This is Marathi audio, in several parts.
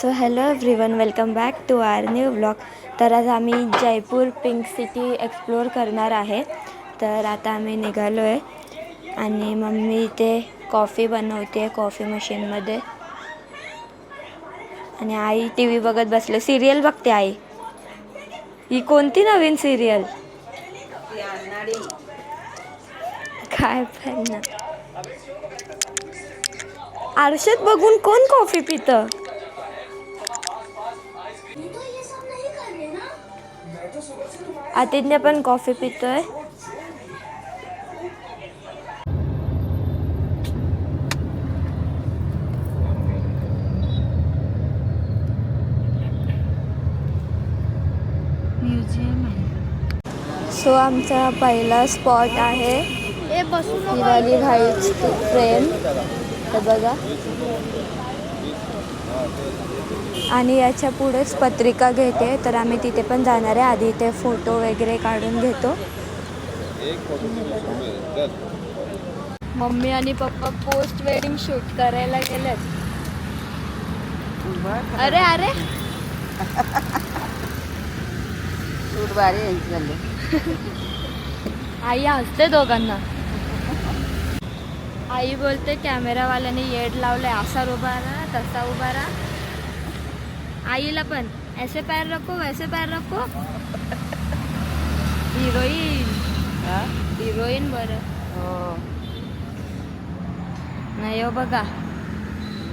So hello everyone, welcome back to our new blog. तर आज आम्ही जयपूर पिंक सिटी एक्सप्लोअर करणार आहे. तर आता आम्ही निघालो आहे आणि मम्मी इथे कॉफी बनवते कॉफी मशीनमध्ये आणि आई टी व्ही बघत बसले. सिरियल बघते आई. ही कोणती नवीन सिरियल? काय पण ना, आरशात बघून कोण कॉफी पितं? आतिथ्य पण कॉफी पितोय. म्युझियम आहे. सो आमचा पहिला स्पॉट आहे दिवाळी व्हाईट फ्रेम. हे बघा, आणि याच्या पुढेच पत्रिका घेते. तर आम्ही तिथे पण जाणार आहे. आधी इथे फोटो वगैरे काढून घेतो. मम्मी आणि पप्पा पोस्ट वेडिंग शूट करायला गेलेत. अरे अरे शूट भारी झाले. आई हसते दोघांना. आई बोलते कॅमेरावाल्याने येड लावलंय, असा उभा राहा तसा उभा राहा. आईला पण ऐसे पैर रखो वैसे पैर रखो. हिरोईन हिरोईन बरं. हो, नाही हो बघा,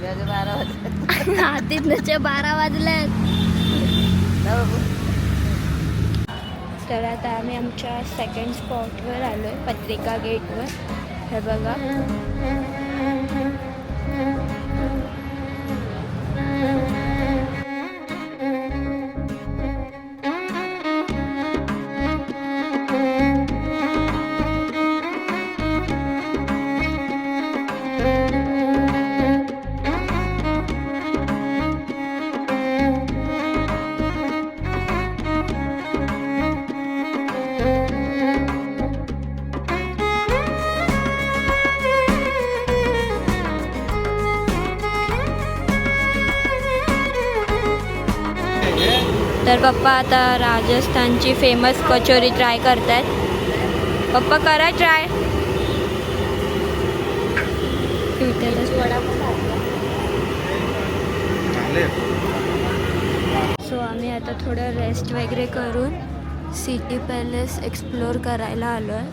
12 वाजले. आतिथ्यचे 12 वाजलेत. तर आता आम्ही आमच्या सेकंड स्पॉटवर आलो आहे, पत्रिका गेटवर. हे बघा, तर पप्पा आता राजस्थानची फेमस कचोरी ट्राय करतायत. पप्पा करा ट्राय. सो आम्ही आता थोडं रेस्ट वगैरे करून सिटी पॅलेस एक्सप्लोअर करायला आलो आहे.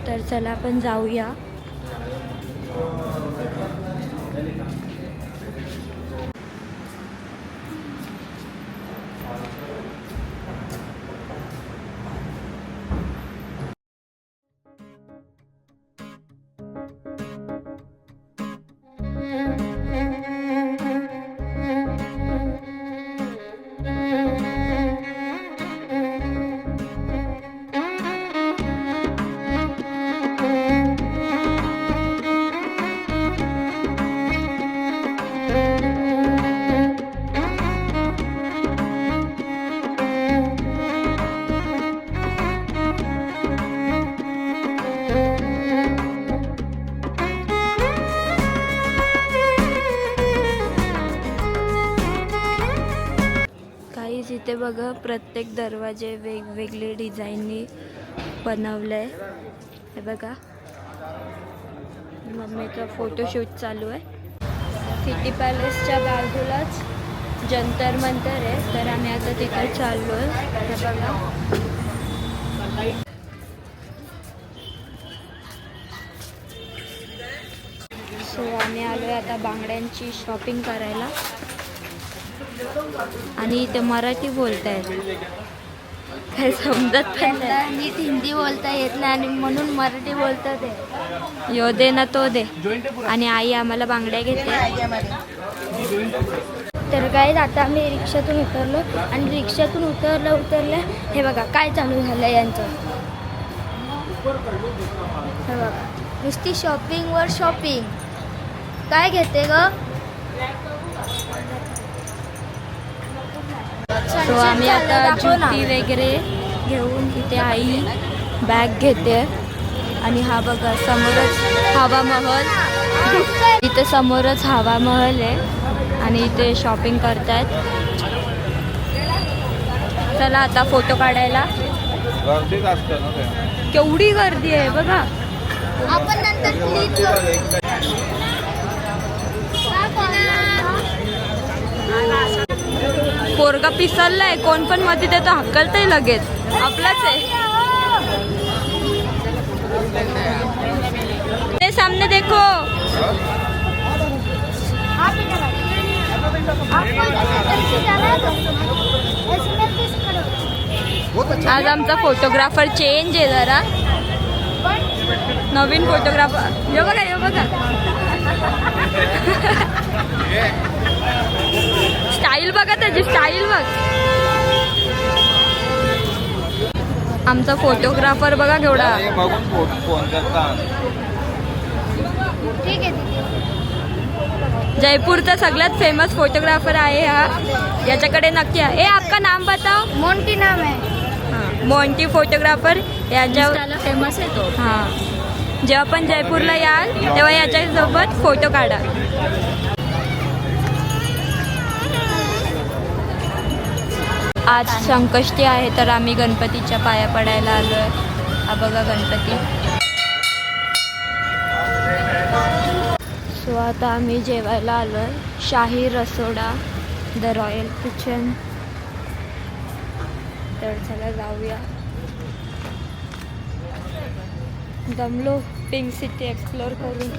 तर चला आपण जाऊया. इथे बघा, प्रत्येक दरवाजे वेगवेगळे डिझाईननी बनवले आहे. हे बघा, मम्मीचा फोटोशूट चालू आहे. सिटी पॅलेसच्या बाजूलाच जंतर मंतर आहे. तर आम्ही आता तिथे चाललो आहे. हे बघा, सो आम्ही आलो आहे आता बांगड्यांची शॉपिंग करायला. आणि ते मराठी बोलतायत, काय समजत पण नाही. नीट हिंदी बोलता येत नाही आणि म्हणून मराठी बोलतात. यो दे ना तो दे. आणि आई आम्हाला बांगड्या घेते. तर काय, आता आम्ही रिक्षातून उतरलो आणि रिक्षातून उतरल्या हे बघा काय चालू झालं यांचं. हे बघा, नुसती शॉपिंगवर शॉपिंग. काय घेते ग? सो आम्ही आता जुती वगैरे घेऊन इथे आई बॅग घेते. आणि हा बघा समोरच हवा महल. इथे समोरच हवा महल आहे आणि इथे शॉपिंग करतायत. चला आता फोटो काढायला. गर्दीच असतं ना ते. केवढी गर्दी आहे बघा. आपण नंतर क्लिक करू. पोरगा पिसललाय, कोण पण मध्ये देतो हक्कलतही लगेच. आपलाच आहे. ते सामने देखो. आज आमचा फोटोग्राफर चेंज आहे जरा. नवीन फोटोग्राफर. यो बघा, यो बघा. स्टाईल बघा त्याची, स्टाईल बघ. आमचा फोटोग्राफर बघा केवढा. हे बघून फोन करतात. ठीक आहे. जयपूरचा सगळ्यात फेमस फोटोग्राफर आहे हा. याच्याकडे नक्की आहे. ए आपका नाम बताओ. मोंटी नाम आहे. Monty photographer. याच्या फेमस आहे तो. हां, जेव्हा पण जयपूरला याल तेव्हा याच्यासोबत फोटो काढा. आज संकष्टी आहे तर आम्ही गणपतीच्या पाया पडायला आलो आहे. हा बघा गणपती. सो आता आम्ही जेवायला आलो आहे. शाही रसोडा, द रॉयल किचन. तर चला जाऊया. दमलो पिंक सिटी एक्सप्लोर करून.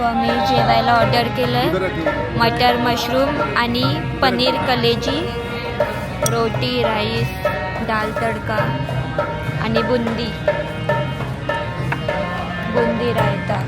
आम्ही जेवायला ऑर्डर केलं आहे. मटर मशरूम आणि पनीर कलेजी, रोटी, राईस, दाल तडका आणि बुंदी रायता.